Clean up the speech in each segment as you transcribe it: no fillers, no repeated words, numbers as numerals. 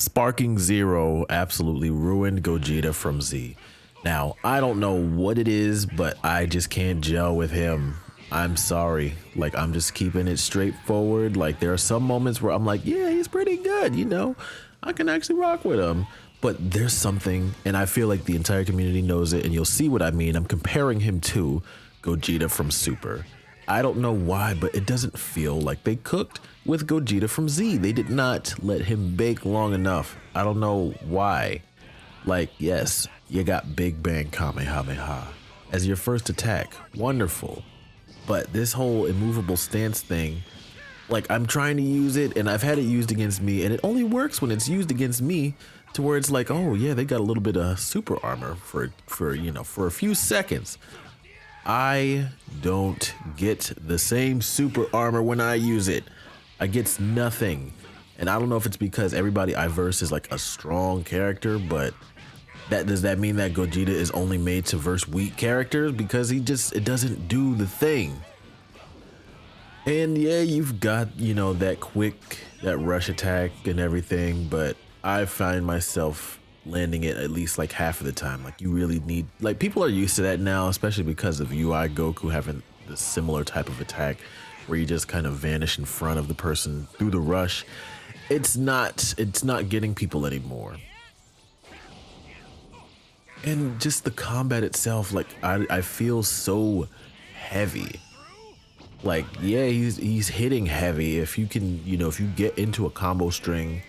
Sparking Zero absolutely ruined Gogeta from Z. Now, I don't know what it is, but I just can't gel with him. I'm sorry. Like, I'm just keeping it straightforward. Like, there are some moments where I'm like, yeah, he's pretty good, you know? I can actually rock with him. But there's something, and I feel like the entire community knows it, and you'll see what I mean. I'm comparing him to Gogeta from Super. I don't know why, but it doesn't feel like they cooked with Gogeta from Z. They did not let him bake long enough. I don't know why. Like, yes, you got Big Bang Kamehameha as your first attack. Wonderful. But this whole immovable stance thing, like, I'm trying to use it and I've had it used against me, and it only works when it's used against me to where it's like, oh yeah, they got a little bit of super armor for you know, for a few seconds. I don't get the same super armor when I use it. I get nothing. And I don't know if it's because everybody I verse is like a strong character, but does that mean that Gogeta is only made to verse weak characters? Because it doesn't do the thing. And yeah, you've got, you know, that rush attack and everything, but I find myself landing it at least like half of the time. Like, you really need, like, people are used to that now, especially because of UI Goku having the similar type of attack where you just kind of vanish in front of the person through the rush. It's not getting people anymore. And just the combat itself, like, I feel so heavy. Like, yeah, he's hitting heavy. If you can, you know, if you get into a combo string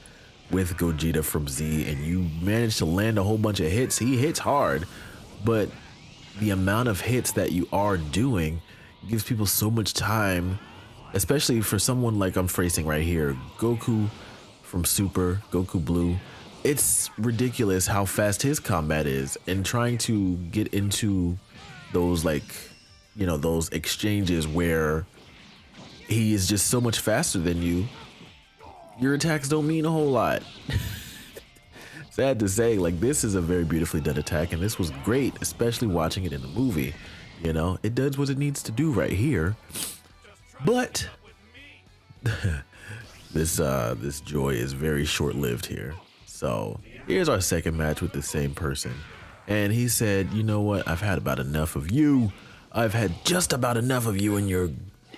with Gogeta from Z and you manage to land a whole bunch of hits, he hits hard, but the amount of hits that you are doing gives people so much time, especially for someone like I'm facing right here, Goku from Super, Goku Blue. It's ridiculous how fast his combat is, and trying to get into those, like, you know, those exchanges where he is just so much faster than you, your attacks don't mean a whole lot. Sad to say, like, this is a very beautifully done attack, and this was great, especially watching it in the movie. You know, it does what it needs to do right here. But this joy is very short-lived here. So here's our second match with the same person, and he said, you know what, I've had about enough of you. I've had just about enough of you and your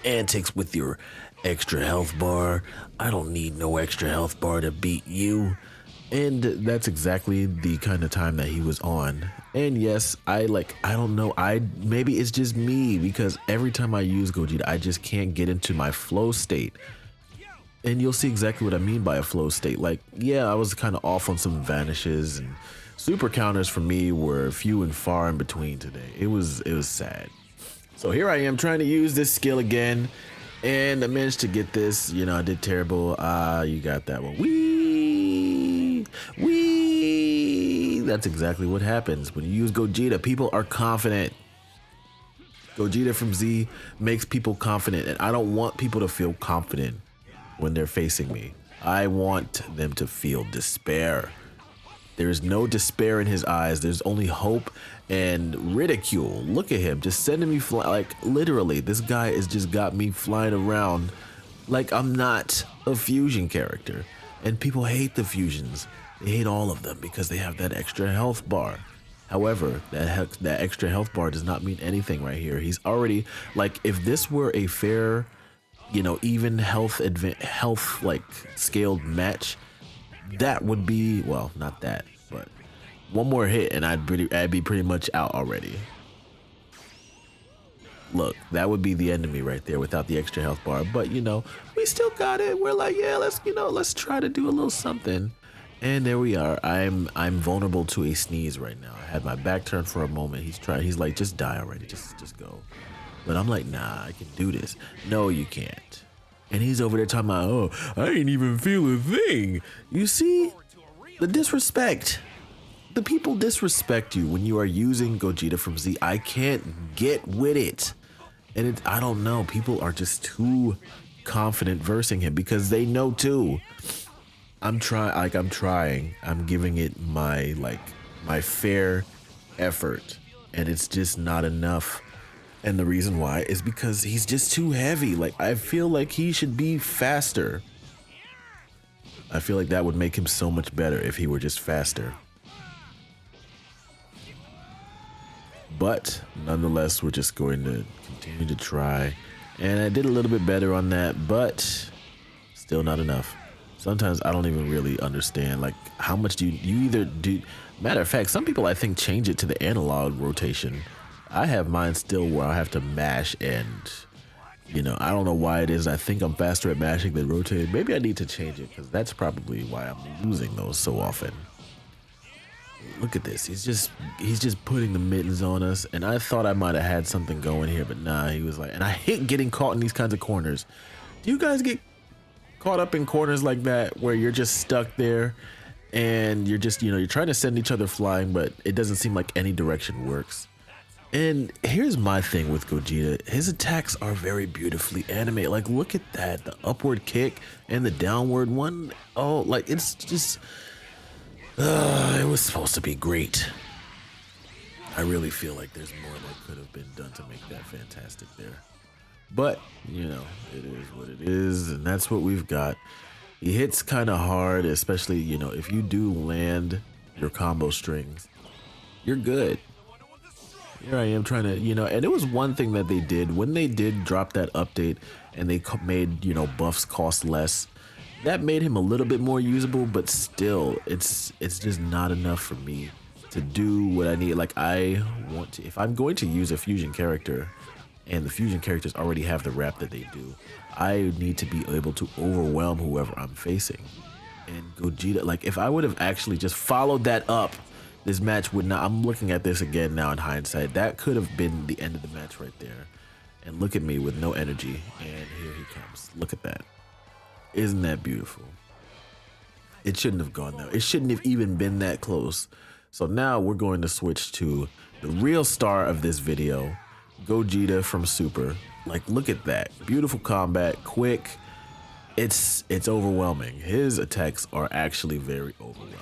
antics with your extra health bar. I don't need no extra health bar to beat you. And that's exactly the kind of time that he was on. And yes, I don't know, maybe it's just me, because every time I use Gogeta, I just can't get into my flow state. And you'll see exactly what I mean by a flow state. Like, yeah, I was kind of off on some vanishes, and super counters for me were few and far in between today. It was sad. So here I am trying to use this skill again, and I managed to get this. You know, I did terrible. You got that one. Wee! That's exactly what happens when you use Gogeta. People are confident. Gogeta from Z makes people confident, and I don't want people to feel confident when they're facing me. I want them to feel despair. There's no despair in his eyes. There's only hope and ridicule. Look at him, just sending me like, literally, this guy has just got me flying around like I'm not a fusion character. And people hate the fusions. They hate all of them because they have that extra health bar. However, that extra health bar does not mean anything right here. He's already, like, if this were a fair, you know, even health like scaled match, that would be, well, not that, but one more hit and I'd be pretty much out already. Look, that would be the end of me right there without the extra health bar. But, you know, we still got it. We're like, yeah, let's try to do a little something. And there we are. I'm vulnerable to a sneeze right now. I had my back turned for a moment. He's like, just die already. Just go. But I'm like, nah, I can do this. No, you can't. And he's over there talking about, oh, I ain't even feel a thing. You see? The disrespect. The people disrespect you when you are using Gogeta from Z. I can't get with it. And I don't know. People are just too confident versing him because they know too. I'm trying. I'm giving it my fair effort. And it's just not enough. And the reason why is because he's just too heavy. Like, I feel like he should be faster. I feel like that would make him so much better if he were just faster. But nonetheless, we're just going to continue to try. And I did a little bit better on that, but still not enough. Sometimes I don't even really understand, like, how much do you either do. Matter of fact, some people I think change it to the analog rotation. I have mine still where I have to mash, and you know, I don't know why it is. I think I'm faster at mashing than rotating. Maybe I need to change it, because that's probably why I'm losing those so often. Look at this. He's just putting the mittens on us, and I thought I might have had something going here, but nah, he was like, and I hate getting caught in these kinds of corners. Do you guys get caught up in corners like that where you're just stuck there and you're just, you know, you're trying to send each other flying, but it doesn't seem like any direction works? And here's my thing with Gogeta. His attacks are very beautifully animated. Like, look at that. The upward kick and the downward one. Oh, like, it's just, it was supposed to be great. I really feel like there's more that could have been done to make that fantastic there. But, you know, it is what it is, and that's what we've got. He hits kind of hard, especially, you know, if you do land your combo strings, you're good. Here I am trying to, you know, and it was one thing that they did when they did drop that update and they made, you know, buffs cost less. That made him a little bit more usable, but still, it's just not enough for me to do what I need. Like, I want to, if I'm going to use a fusion character, and the fusion characters already have the rap that they do, I need to be able to overwhelm whoever I'm facing. And Gogeta, like, if I would have actually just followed that up, this match would not. I'm looking at this again now in hindsight. That could have been the end of the match right there. And look at me with no energy, and here he comes. Look at that. Isn't that beautiful? It shouldn't have gone there. It shouldn't have even been that close. So now we're going to switch to the real star of this video, Gogeta from Super. Like, look at that. Beautiful combat, quick. It's overwhelming. His attacks are actually very overwhelming.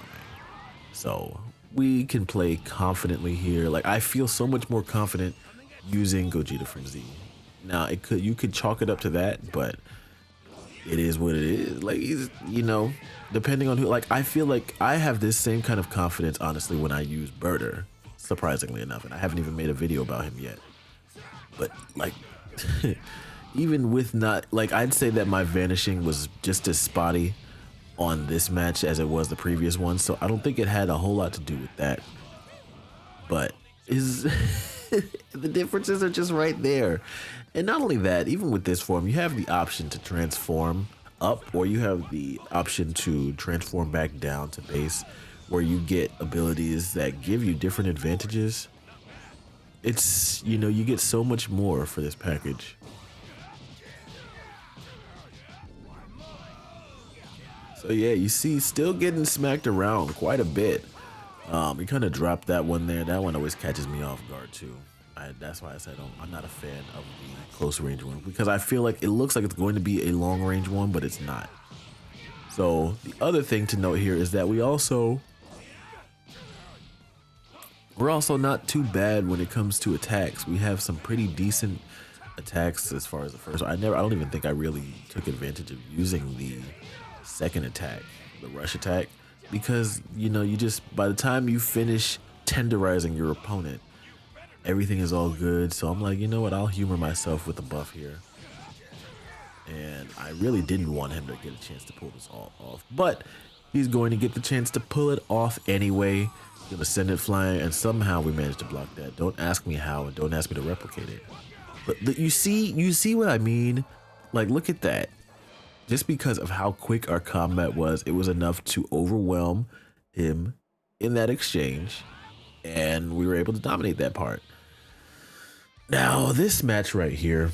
So we can play confidently here. Like, I feel so much more confident using Gogeta from Z. Now, you could chalk it up to that, but it is what it is. Like, he's, you know, depending on who, like, I feel like I have this same kind of confidence, honestly, when I use Birder, surprisingly enough, and I haven't even made a video about him yet. But, like, even with not, like, I'd say that my vanishing was just as spotty on this match as it was the previous one, so I don't think it had a whole lot to do with that. But the differences are just right there. And not only that, even with this form, you have the option to transform up, or you have the option to transform back down to base, where you get abilities that give you different advantages. It's, you know, you get so much more for this package. So yeah, you see, still getting smacked around quite a bit. We kind of dropped that one there. That one always catches me off guard too. That's why I said I'm not a fan of the close range one, because I feel like it looks like it's going to be a long range one, but it's not. So the other thing to note here is that we're also not too bad when it comes to attacks. We have some pretty decent attacks as far as the first one. I don't even think I really took advantage of using the second attack, the rush attack, because, you know, you just, by the time you finish tenderizing your opponent, everything is all good. So I'm like, you know what, I'll humor myself with a buff here. And I really didn't want him to get a chance to pull this all off, but he's going to get the chance to pull it off anyway. He's gonna send it flying, and somehow we managed to block that. Don't ask me how, and don't ask me to replicate it. But you see what I mean? Like, look at that. Just because of how quick our combat was, it was enough to overwhelm him in that exchange, and we were able to dominate that part. Now, this match right here,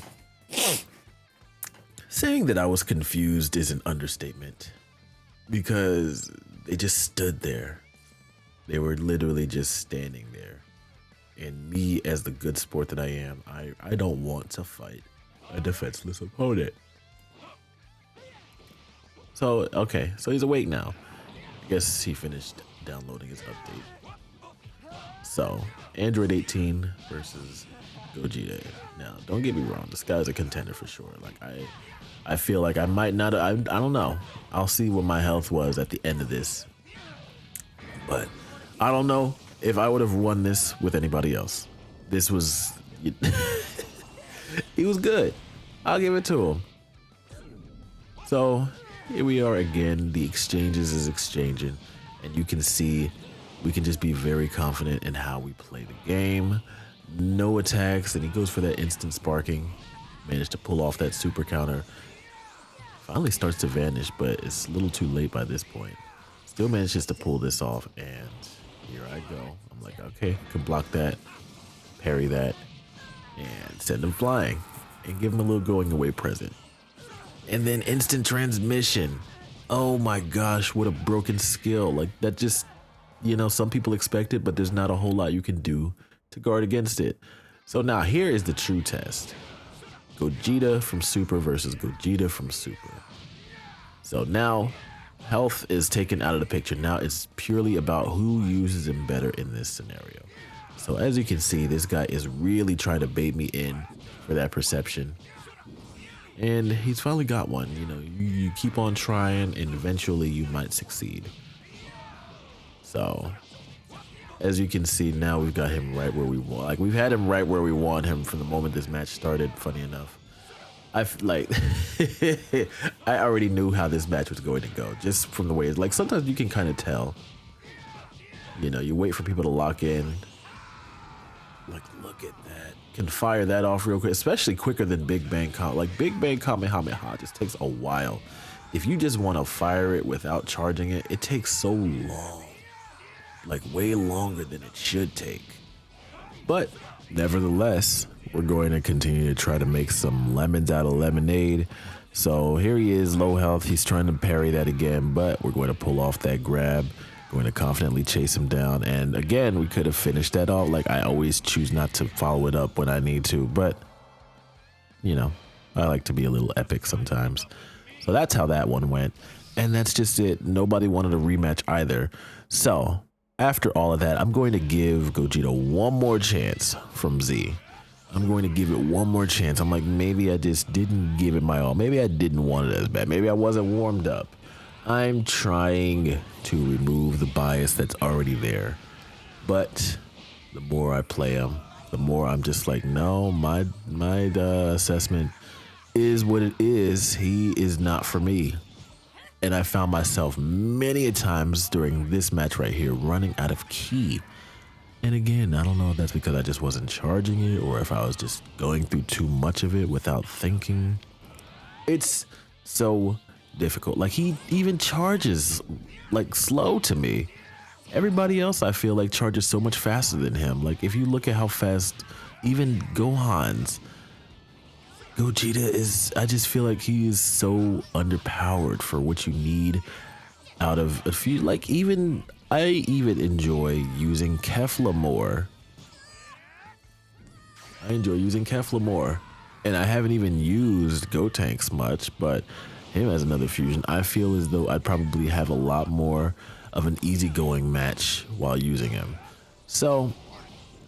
saying that I was confused is an understatement, because they just stood there. They were literally just standing there. And me, as the good sport that I am, I don't want to fight a defenseless opponent. So, okay, so he's awake now. I guess he finished downloading his update. So, Android 18 versus Gogeta. Now, don't get me wrong, this guy's a contender for sure. Like, I feel like I might not. I don't know. I'll see what my health was at the end of this. But I don't know if I would have won this with anybody else. This was. He was good. I'll give it to him. So here we are again. The exchanges is exchanging. And you can see we can just be very confident in how we play the game. No attacks. And he goes for that instant sparking. Managed to pull off that super counter. Finally starts to vanish, but it's a little too late by this point. Still manages to pull this off, and here I go. I'm like, okay, can block that, parry that, and send him flying, and give him a little going away present. And then instant transmission. Oh my gosh, what a broken skill. Like that just, some people expect it, but there's not a whole lot you can do to guard against it. So now here is the true test. Gogeta from Super versus Gogeta from Super. So now health is taken out of the picture. Now it's purely about who uses him better in this scenario. So as you can see, this guy is really trying to bait me in for that perception. And he's finally got one. You keep on trying and eventually you might succeed. So as you can see, now we've got him right where we want. Like we've had him right where we want him from the moment this match started. Funny enough, I already knew how this match was going to go just from the way it's like. Sometimes you can kind of tell. You wait for people to lock in. Like, look at that. Can fire that off real quick, especially quicker than Big Bang Like Big Bang Kamehameha just takes a while. If you just want to fire it without charging it, it takes so long. Like way longer than it should take. But nevertheless, we're going to continue to try to make some lemons out of lemonade. So here he is, low health. He's trying to parry that again, but we're going to pull off that grab. Going to confidently chase him down. And again, we could have finished that off. Like I always choose not to follow it up when I need to, but I like to be a little epic sometimes. So that's how that one went. And that's just it. Nobody wanted a rematch either. So after all of that, I'm going to give Gogeta one more chance from Z. I'm going to give it one more chance. I'm like, maybe I just didn't give it my all. Maybe I didn't want it as bad. Maybe I wasn't warmed up. I'm trying to remove the bias that's already there. But the more I play him, the more I'm just like, no, my assessment is what it is. He is not for me. And I found myself many a times during this match right here running out of ki. And again, I don't know if that's because I just wasn't charging it or if I was just going through too much of it without thinking. It's so difficult. Like he even charges like slow to me. Everybody else I feel like charges so much faster than him. Like if you look at how fast even Gogeta is, I just feel like he is so underpowered for what you need out of a few. Like I even enjoy using Kefla more. And I haven't even used Gotenks much, but him as another fusion, I feel as though I'd probably have a lot more of an easygoing match while using him. So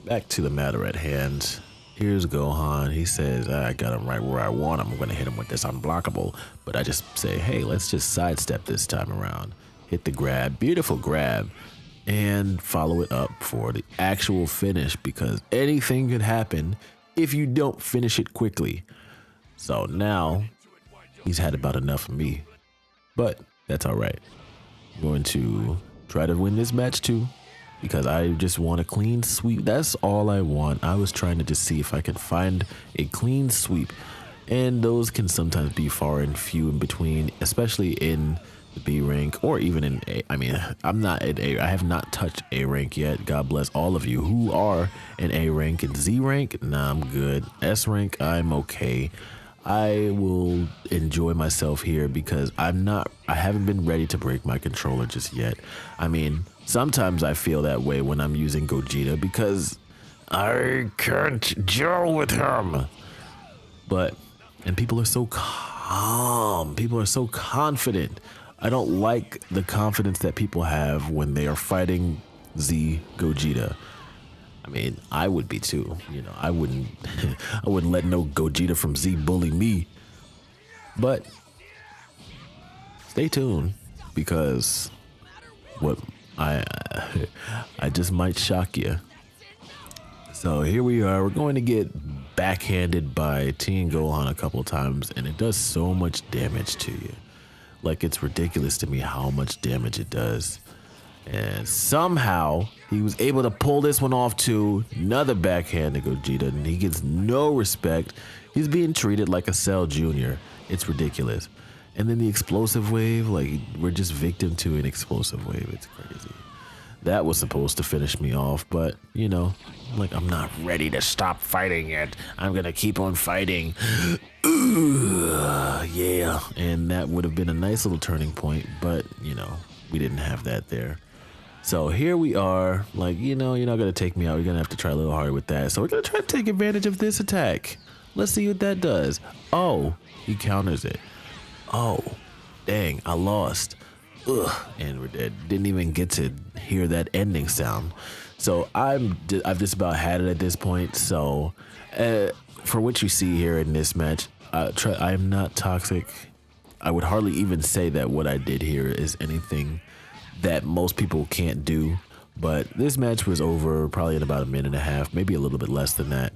back to the matter at hand. Here's Gohan. He says, I got him right where I want him. I'm going to hit him with this unblockable. But I just say, hey, let's just sidestep this time around. Hit the grab. Beautiful grab. And follow it up for the actual finish, because anything could happen if you don't finish it quickly. So now he's had about enough of me. But that's all right. I'm going to try to win this match too, because I just want a clean sweep. That's all I want. I was trying to just see if I could find a clean sweep, and those can sometimes be far and few in between, especially in the B rank or even in A. I mean, I'm not at A. I have not touched A rank yet. God bless all of you who are in A rank. And Z rank, nah, I'm good. S rank, I'm okay. I will enjoy myself here because I haven't been ready to break my controller just yet. I mean, sometimes I feel that way when I'm using Gogeta because I can't gel with him. And people are so calm. People are so confident. I don't like the confidence that people have when they are fighting Z Gogeta. I mean, I would be too. I wouldn't let no Gogeta from Z bully me. But stay tuned because what I I just might shock you. So here we are. We're going to get backhanded by Teen Gohan a couple times, and it does so much damage to you. Like, it's ridiculous to me how much damage it does. And somehow he was able to pull this one off to another backhand to Gogeta, and he gets no respect. He's being treated like a Cell Jr. It's ridiculous. And then the explosive wave, like, we're just victim to an explosive wave. It's crazy. That was supposed to finish me off, but, you know, like, I'm not ready to stop fighting yet. I'm gonna keep on fighting. Yeah. And that would have been a nice little turning point, but, you know, we didn't have that there. So here we are, like, you know, you're not gonna take me out. You're gonna have to try a little harder with that. So we're gonna try to take advantage of this attack. Let's see what that does. Oh, he counters it. Oh, dang, I lost. Ugh, and we're dead. Didn't even get to hear that ending sound. So I've just about had it at this point. So for what you see here in this match, I am not toxic. I would hardly even say that what I did here is anything that most people can't do. But this match was over probably in about a minute and a half, maybe a little bit less than that.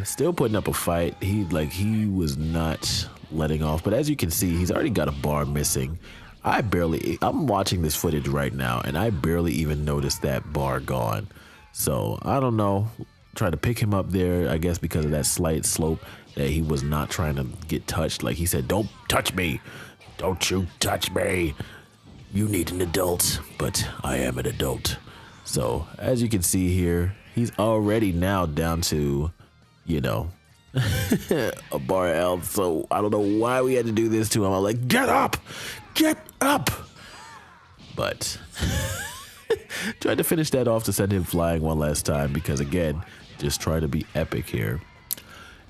Still putting up a fight. He was not letting off. But as you can see, he's already got a bar missing. I'm watching this footage right now, and I barely even noticed that bar gone. So I don't know. Try to pick him up there, I guess because of that slight slope that he was not trying to get touched. Like he said, don't touch me. Don't you touch me. You need an adult, but I am an adult. So as you can see here, he's already now down to, you know, a bar health. So I don't know why we had to do this to him. I'm like, get up. Get up! But tried to finish that off to send him flying one last time because, again, just try to be epic here.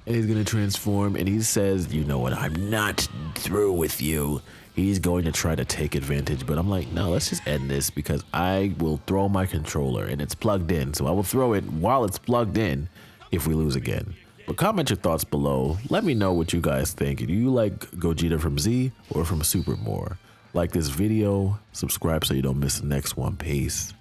And he's going to transform, and he says, you know what, I'm not through with you. He's going to try to take advantage, but I'm like, no, let's just end this because I will throw my controller, and it's plugged in, so I will throw it while it's plugged in if we lose again. But comment your thoughts below. Let me know what you guys think. Do you like Gogeta from Z or from Super more? Like this video, subscribe so you don't miss the next one. Peace.